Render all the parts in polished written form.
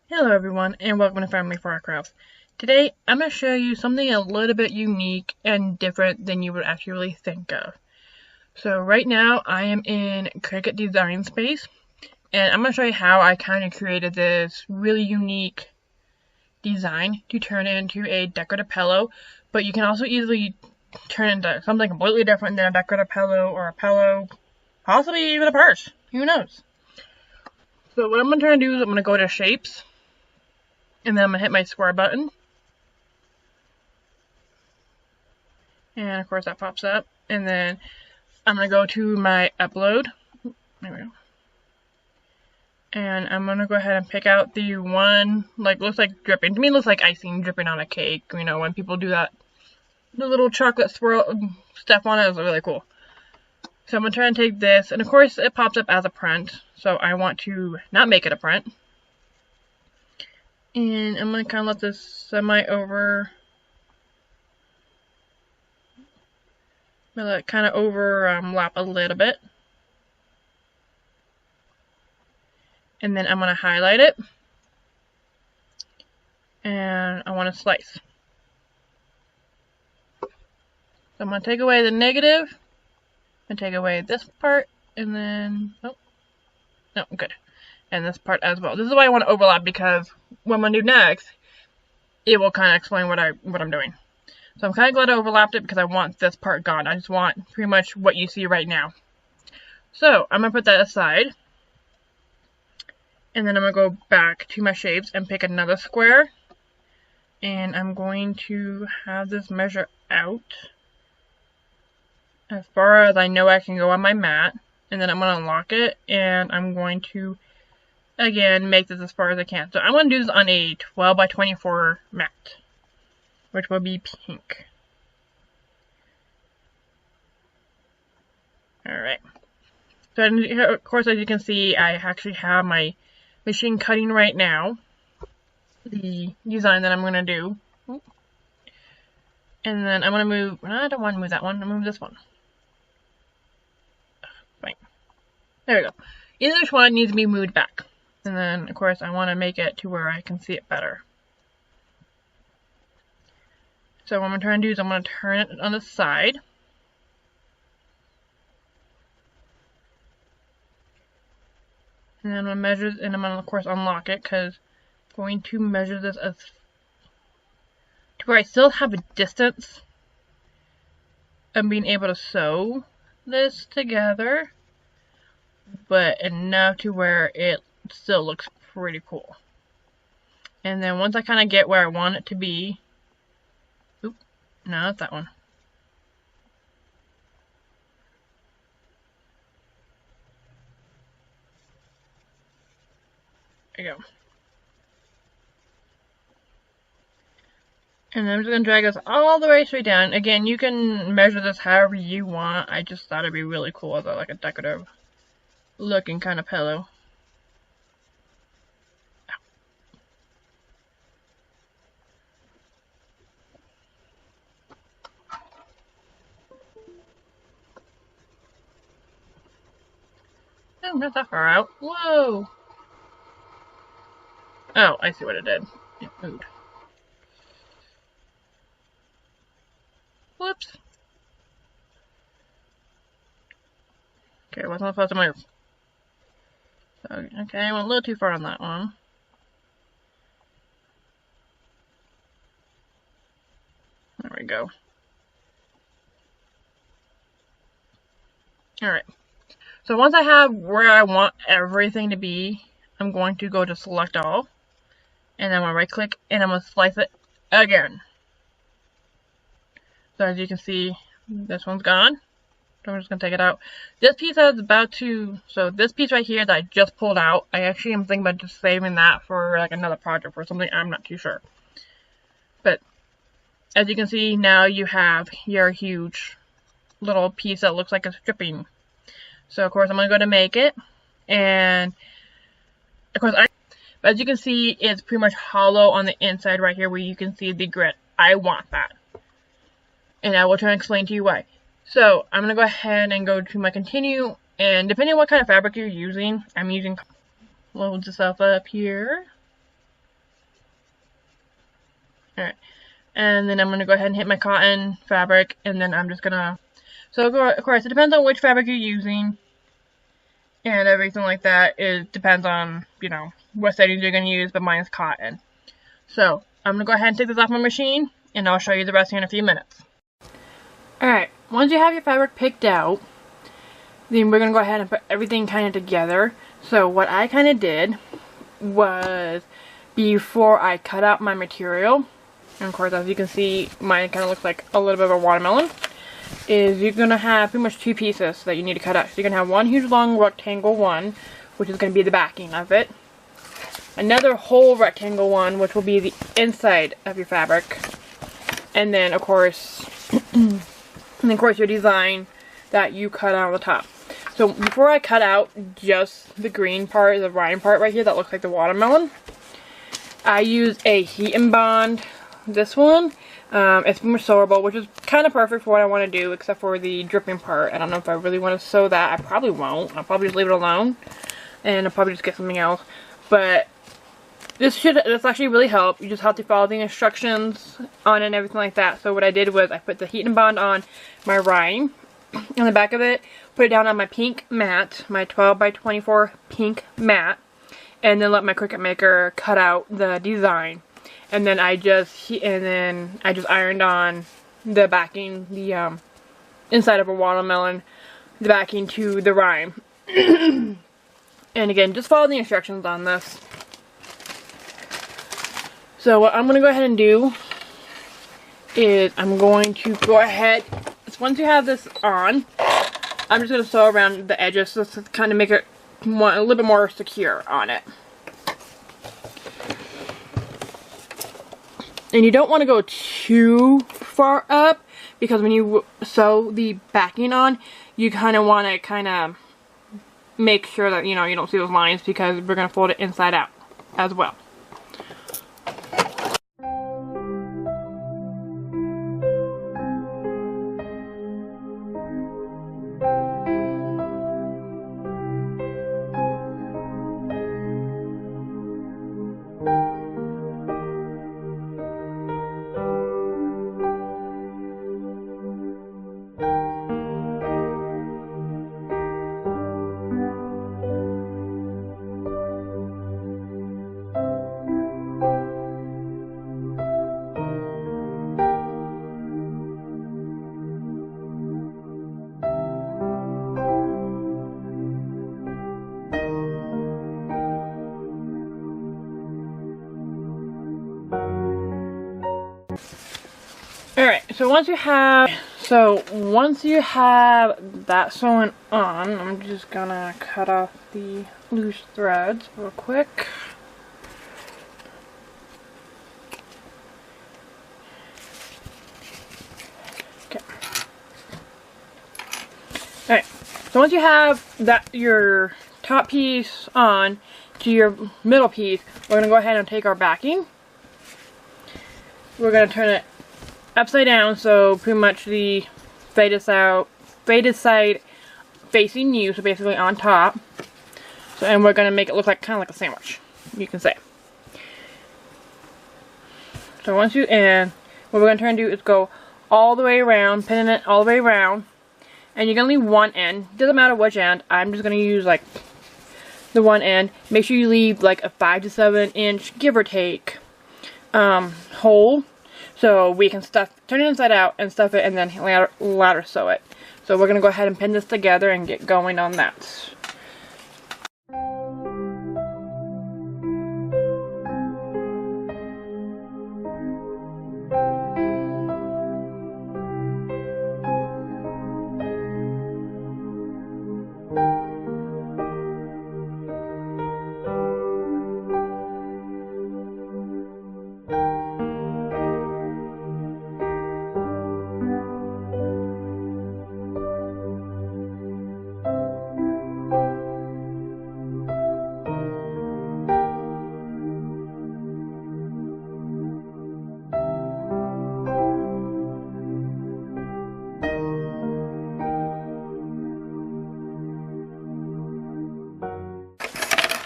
Hello everyone, and welcome to Family Firecraft. Today, I'm going to show you something a little bit unique and different than you would actually really think of. So right now, I am in Cricut Design Space, and I'm going to show you how I kind of created this really unique design to turn into a decorative pillow, but you can also easily turn into something completely different than a decorative pillow or a pillow, possibly even a purse. Who knows? So what I'm going to try to do is I'm going to go to Shapes, and then I'm going to hit my square button. And of course that pops up. And then I'm going to go to my upload. There we go. And I'm going to go ahead and pick out the one, looks like dripping. To me, it looks like icing dripping on a cake. You know, when people do that. The little chocolate swirl stuff on it is really cool. So I'm going to try and take this. And of course, it pops up as a print. So I want to not make it a print. And I'm going to kind of let this semi-over. I'm going to let it kind of overlap a little bit. And then I'm going to highlight it. And I want to slice. So I'm going to take away the negative. And take away this part. And then, oh, no, good. And this part as well. This is why I want to overlap, because what I'm going to do next, it will kind of explain what I'm doing. So I'm kind of glad I overlapped it because I want this part gone. I just want pretty much what you see right now. So I'm going to put that aside. And then I'm going to go back to my shapes and pick another square. And I'm going to have this measure out as far as I know I can go on my mat. And then I'm going to unlock it. And I'm going to, again, make this as far as I can. So I'm going to do this on a 12 by 24 mat, which will be pink. Alright. So, of course, as you can see, I actually have my machine cutting right now the design that I'm going to do. And then I'm going to move, I don't want to move that one, I'm going to move this one. Fine. There we go. Either which one needs to be moved back. And then, of course, I want to make it to where I can see it better. So what I'm going to try and do is I'm going to turn it on the side. And then I'm going to measure, and I'm going to, of course, unlock it, because I'm going to measure this as to where I still have a distance of being able to sew this together, but enough to where it still looks pretty cool. And then once I kind of get where I want it to be, no, not that one. There you go. And I'm just going to drag this all the way straight down. Again, you can measure this however you want. I just thought it'd be really cool as like a decorative looking kind of pillow. Oh, not that far out. Whoa! Oh, I see what it did. It moved. Whoops. Okay, wasn't supposed to move. So, okay, I went a little too far on that one. There we go. Alright. So once I have where I want everything to be, I'm going to go to select all. And I'm going to right click and I'm going to slice it again. So as you can see, this one's gone. So I'm just going to take it out. This piece I was about to, so this piece right here that I just pulled out, I actually am thinking about just saving that for like another project or something, I'm not too sure. But as you can see, now you have your huge little piece that looks like it's dripping. So of course I'm going to go to make it. And of course but as you can see, it's pretty much hollow on the inside right here where you can see the grit. I want that. And I will try and explain to you why. So I'm going to go ahead and go to my continue. And depending on what kind of fabric you're using, I'm using, load this up here. Alright. And then I'm going to go ahead and hit my cotton fabric, and then I'm just going to, so of course it depends on which fabric you're using, and everything like that. It depends on, you know, what settings you're going to use, but mine is cotton. So, I'm going to go ahead and take this off my machine, and I'll show you the rest in a few minutes. Alright, once you have your fabric picked out, then we're going to go ahead and put everything kind of together. So what I kind of did was, before I cut out my material, and of course as you can see mine kind of looks like a little bit of a watermelon, is you're going to have pretty much two pieces that you need to cut out. So you're going to have one huge long rectangle one, which is going to be the backing of it. Another whole rectangle one, which will be the inside of your fabric. And then of course, your design that you cut out on the top. So before I cut out just the green part, the rind part right here that looks like the watermelon, I use a heat and bond, this one. It's from sewable, which is kind of perfect for what I want to do, except for the dripping part. I don't know if I really want to sew that. I probably won't. I'll probably just leave it alone, and I'll probably just get something else. But this actually really help. You just have to follow the instructions on it and everything like that. So what I did was I put the heat and bond on my rind on the back of it, put it down on my pink mat, my 12 by 24 pink mat, and then let my Cricut Maker cut out the design. And then I just ironed on the backing, the inside of a watermelon, the backing to the rind. And again, just follow the instructions on this. So what I'm going to go ahead and do is I'm going to go ahead, once you have this on, I'm just going to sew around the edges just to kind of make it a little bit more secure on it. And you don't want to go too far up, because when you sew the backing on, you kind of want to make sure that, you know, you don't see those lines, because we're going to fold it inside out as well. Alright, so once you have that sewn on, I'm just gonna cut off the loose threads real quick. Okay. Alright, so once you have your top piece on to your middle piece, we're gonna go ahead and take our backing. We're gonna turn it upside down, so pretty much the faded side facing you, so basically on top. So, and we're gonna make it look like kind of like a sandwich, you can say. So what we're gonna try and do is go all the way around, pinning it all the way around, and you're gonna leave one end. Doesn't matter which end. I'm just gonna use like the one end. Make sure you leave like a 5 to 7 inch, give or take, hole. So we can turn it inside out and stuff it, and then ladder sew it. So we're going to go ahead and pin this together and get going on that.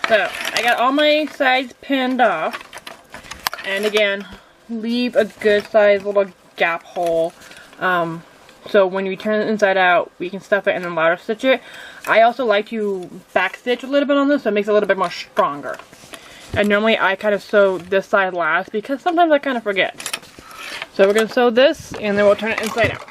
So, I got all my sides pinned off, and again, leave a good sized little gap hole. So when you turn it inside out, we can stuff it and then ladder stitch it. I also like to back stitch a little bit on this, so it makes it a little bit more stronger. And normally I kind of sew this side last because sometimes I kind of forget. So we're going to sew this and then we'll turn it inside out.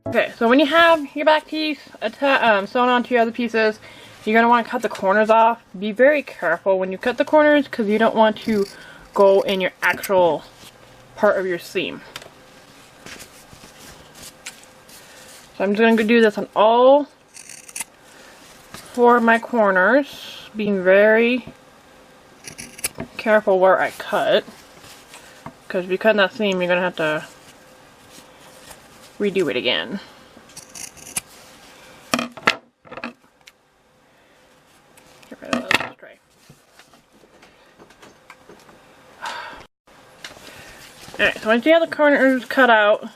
Okay, so when you have your back piece sewn onto your other pieces, you're going to want to cut the corners off. Be very careful when you cut the corners because you don't want to go in your actual part of your seam. So I'm just going to do this on all 4 of my corners, being very careful where I cut. Because if you cut in that seam, you're going to have to redo it again. Get rid of this tray. Alright, so once you have the corners cut out,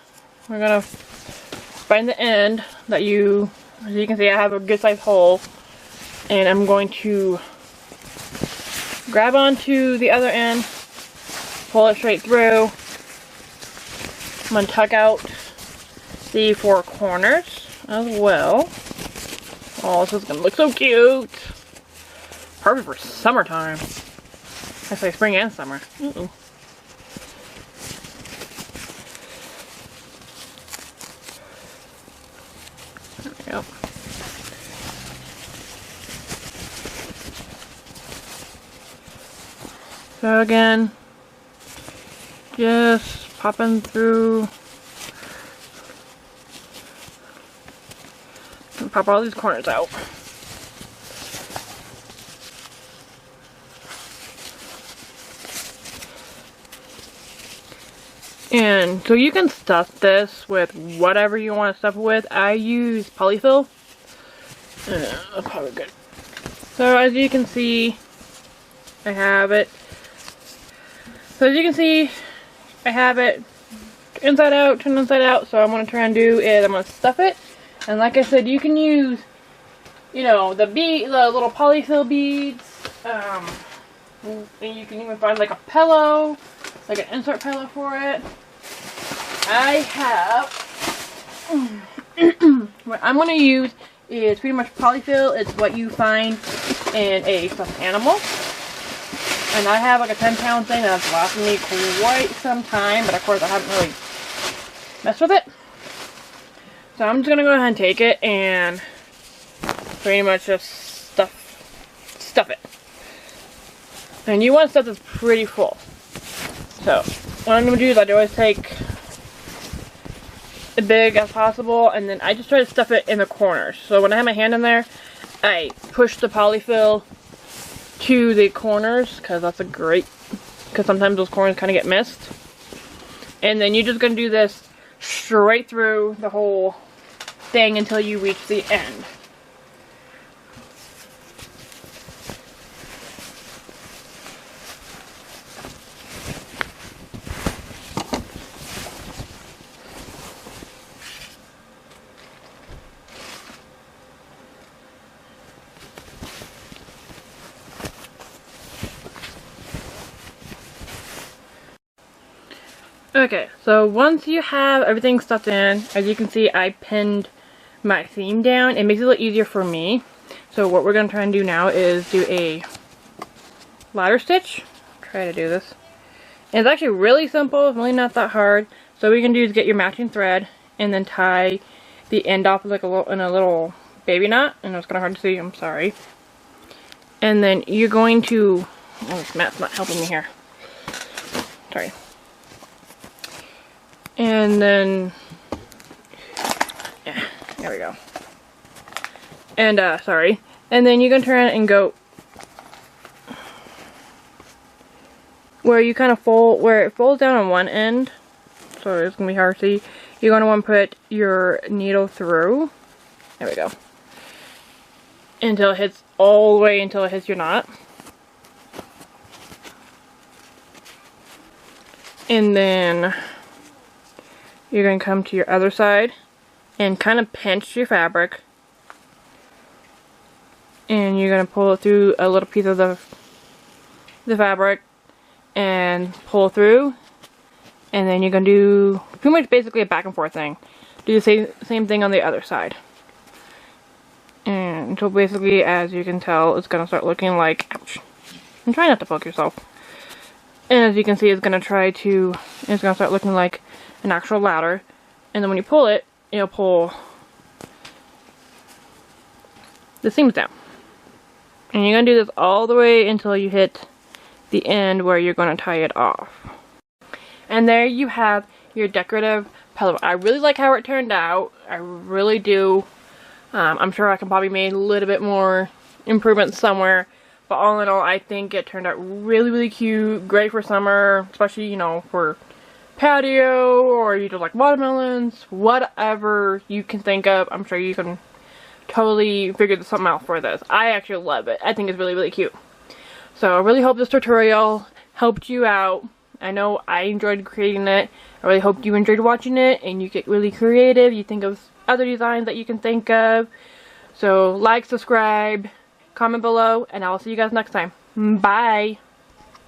we're gonna find the end that as you can see I have a good sized hole, and I'm going to grab onto the other end, pull it straight through. I'm going to tuck out the 4 corners as well. Oh, this is going to look so cute. Perfect for summertime. I say spring and summer. There we go. So again, just popping through. And pop all these corners out. And so you can stuff this with whatever you want to stuff it with. I use polyfill. That's probably good. So as you can see, I have it. So as you can see, I have it inside out, turned inside out. So what I'm going to try and do is I'm going to stuff it. And like I said, you can use, you know, the little polyfill beads. And you can even find like a pillow, like an insert pillow for it. I have, what I'm going to use is pretty much polyfill. It's what you find in a stuffed animal. And I have like a 10-pound thing that's lasted me quite some time, but of course I haven't really messed with it. So I'm just going to go ahead and take it and pretty much just stuff it. And you want stuff that's pretty full. So what I'm going to do is I always take as big as possible, and then I just try to stuff it in the corners. So when I have my hand in there, I push the polyfill to the corners, because because sometimes those corners kind of get missed. And then you're just going to do this straight through the whole thing until you reach the end. Okay, so once you have everything stuffed in, as you can see, I pinned my seam down. It makes it a little easier for me. So what we're going to try and do now is do a ladder stitch. Try to do this. And it's actually really simple. It's really not that hard. So what you can do is get your matching thread and then tie the end off like in a little baby knot. And it's kind of hard to see. I'm sorry. And then you're going to, oh, this mat's not helping me here. Sorry. And then, yeah, there we go. And, sorry. And then you're going to turn it and go where you kind of fold, where it folds down on one end. So it's going to be hard to see. You're going to want to put your needle through. There we go. Until it hits all the way until it hits your knot. And then you're going to come to your other side and kind of pinch your fabric. And you're going to pull it through a little piece of the fabric and pull through. And then you're going to do pretty much basically a back and forth thing. Do the same thing on the other side. And so basically, as you can tell, it's going to start looking like, ouch. And try not to poke yourself. And as you can see, it's going to start looking like an actual ladder. And then when you pull it, it'll pull the seams down. And you're going to do this all the way until you hit the end where you're going to tie it off. And there you have your decorative pillow. I really like how it turned out. I really do. I'm sure I can probably make a little bit more improvements somewhere. But all in all, I think it turned out really, really cute. Great for summer, especially, you know, for patio, or you just like watermelons, whatever you can think of. I'm sure you can totally figure something out for this. I actually love it. I think it's really, really cute. So I really hope this tutorial helped you out. I know I enjoyed creating it. I really hope you enjoyed watching it and you get really creative. You think of other designs that you can think of. So like, subscribe, comment below, and I'll see you guys next time. Bye!